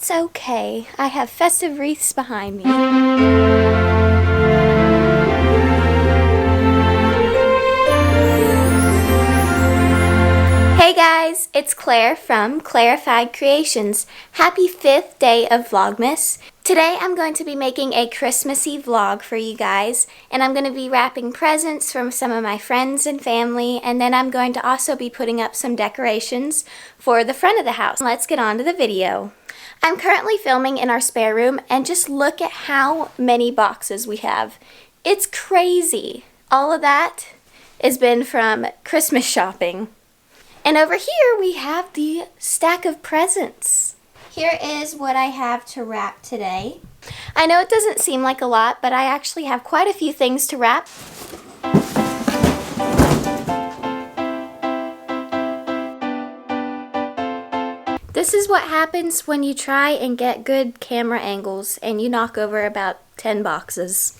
That's okay. I have festive wreaths behind me. Hey guys, it's Claire from Clairified Creations. Happy 5th day of Vlogmas. Today I'm going to be making a Christmassy vlog for you guys, and I'm going to be wrapping presents from some of my friends and family, and then I'm going to also be putting up some decorations for the front of the house. Let's get on to the video. I'm currently filming in our spare room, and just look at how many boxes we have. It's crazy. All of that has been from Christmas shopping. And over here we have the stack of presents. Here is what I have to wrap today. I know it doesn't seem like a lot, but I actually have quite a few things to wrap. This is what happens when you try and get good camera angles and you knock over about 10 boxes.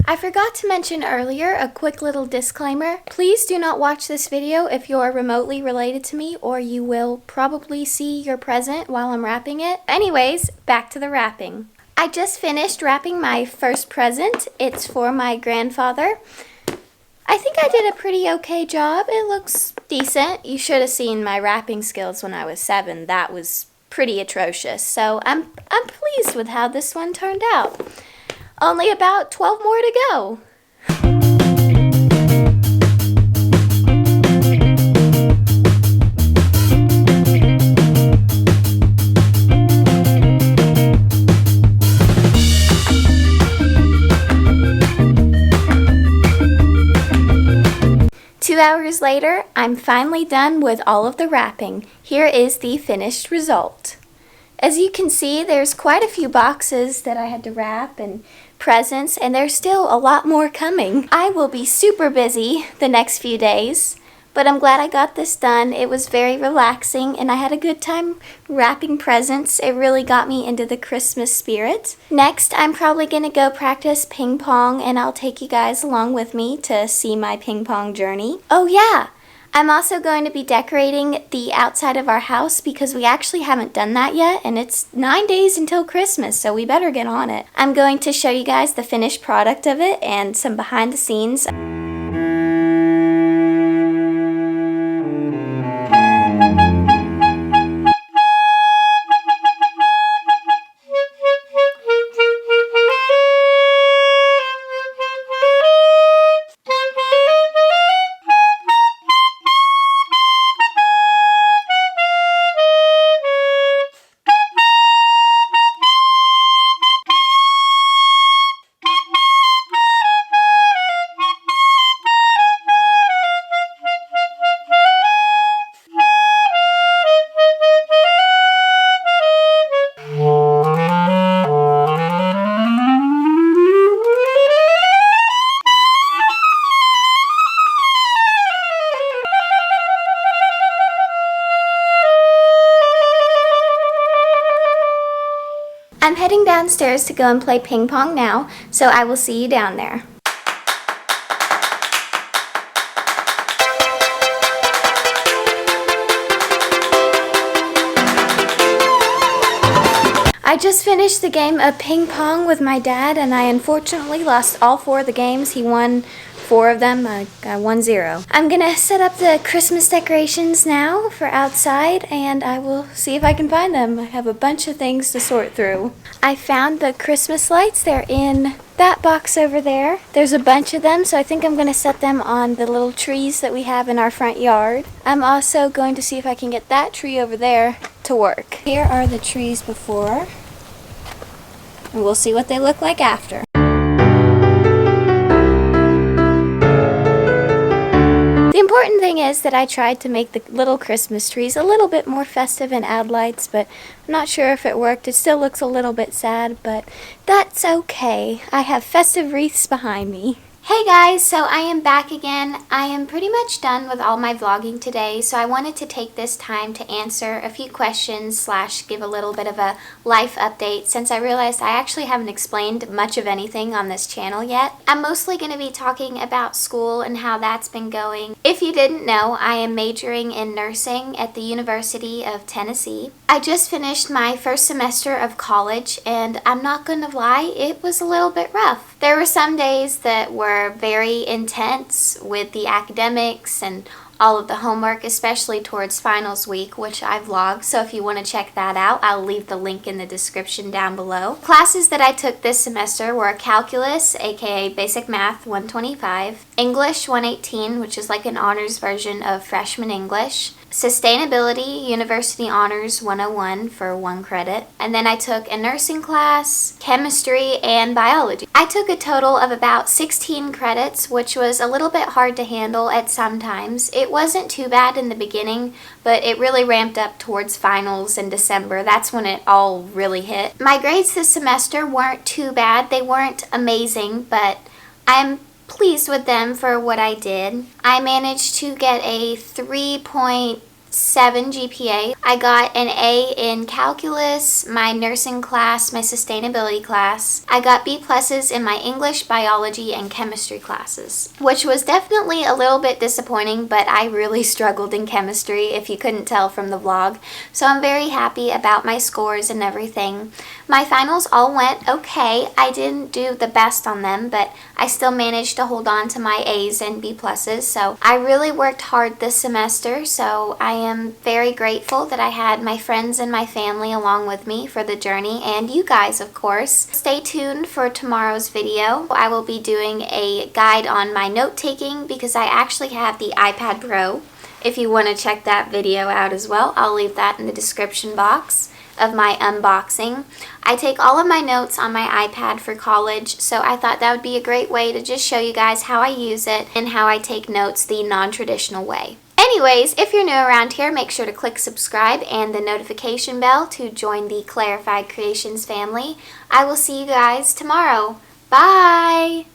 I forgot to mention earlier a quick little disclaimer. Please do not watch this video if you are remotely related to me, or you will probably see your present while I'm wrapping it. Anyways, back to the wrapping. I just finished wrapping my first present. It's for my grandfather. I think I did a pretty okay job. It looks decent. You should have seen my wrapping skills when I was 7. That was pretty atrocious. So I'm pleased with how this one turned out. Only about 12 more to go. Two hours later, I'm finally done with all of the wrapping. Here is the finished result. As you can see, there's quite a few boxes that I had to wrap and presents, and there's still a lot more coming. I will be super busy the next few days, but I'm glad I got this done. It was very relaxing and I had a good time wrapping presents. It really got me into the Christmas spirit. Next, I'm probably gonna go practice ping pong, and I'll take you guys along with me to see my ping pong journey. Oh yeah! I'm also going to be decorating the outside of our house because we actually haven't done that yet, and it's 9 days until Christmas, so we better get on it. I'm going to show you guys the finished product of it and some behind the scenes. I'm heading downstairs to go and play ping pong now, so I will see you down there. I just finished the game of ping pong with my dad, and I unfortunately lost all 4 of the games. He won 4 of them. I won 0. I'm gonna set up the Christmas decorations now for outside, and I will see if I can find them. I have a bunch of things to sort through. I found the Christmas lights. They're in that box over there. There's a bunch of them, so I think I'm gonna set them on the little trees that we have in our front yard. I'm also going to see if I can get that tree over there to work. Here are the trees before, and we'll see what they look like after. The important thing is that I tried to make the little Christmas trees a little bit more festive and add lights, but I'm not sure if it worked. It still looks a little bit sad, but that's okay. I have festive wreaths behind me. Hey guys, so I am back again. I am pretty much done with all my vlogging today, so I wanted to take this time to answer a few questions / give a little bit of a life update since I realized I actually haven't explained much of anything on this channel yet. I'm mostly going to be talking about school and how that's been going. If you didn't know, I am majoring in nursing at the University of Tennessee. I just finished my first semester of college and I'm not going to lie, it was a little bit rough. There were some days that were very intense with the academics and all of the homework, especially towards finals week, which I vlogged, so if you want to check that out, I'll leave the link in the description down below. Classes that I took this semester were Calculus, aka Basic Math 125, English 118, which is like an honors version of Freshman English, Sustainability University Honors 101 for 1 credit, and then I took a nursing class, chemistry, and biology. I took a total of about 16 credits, which was a little bit hard to handle at some times. It wasn't too bad in the beginning, but it really ramped up towards finals in December. That's when it all really hit. My grades this semester weren't too bad. They weren't amazing, but I'm pleased with them for what I did. I managed to get a 3.7 GPA. I got an A in calculus, my nursing class, my sustainability class. I got B pluses in my English, biology, and chemistry classes, which was definitely a little bit disappointing, but I really struggled in chemistry, if you couldn't tell from the vlog. So I'm very happy about my scores and everything. My finals all went okay. I didn't do the best on them, but I still managed to hold on to my A's and B pluses. So I really worked hard this semester, so I am very grateful that I had my friends and my family along with me for the journey, and you guys, of course. Stay tuned for tomorrow's video. I will be doing a guide on my note-taking because I actually have the iPad Pro. If you want to check that video out as well, I'll leave that in the description box of my unboxing. I take all of my notes on my iPad for college, so I thought that would be a great way to just show you guys how I use it and how I take notes the non-traditional way. Anyways, if you're new around here, make sure to click subscribe and the notification bell to join the Clairified Creations family. I will see you guys tomorrow. Bye!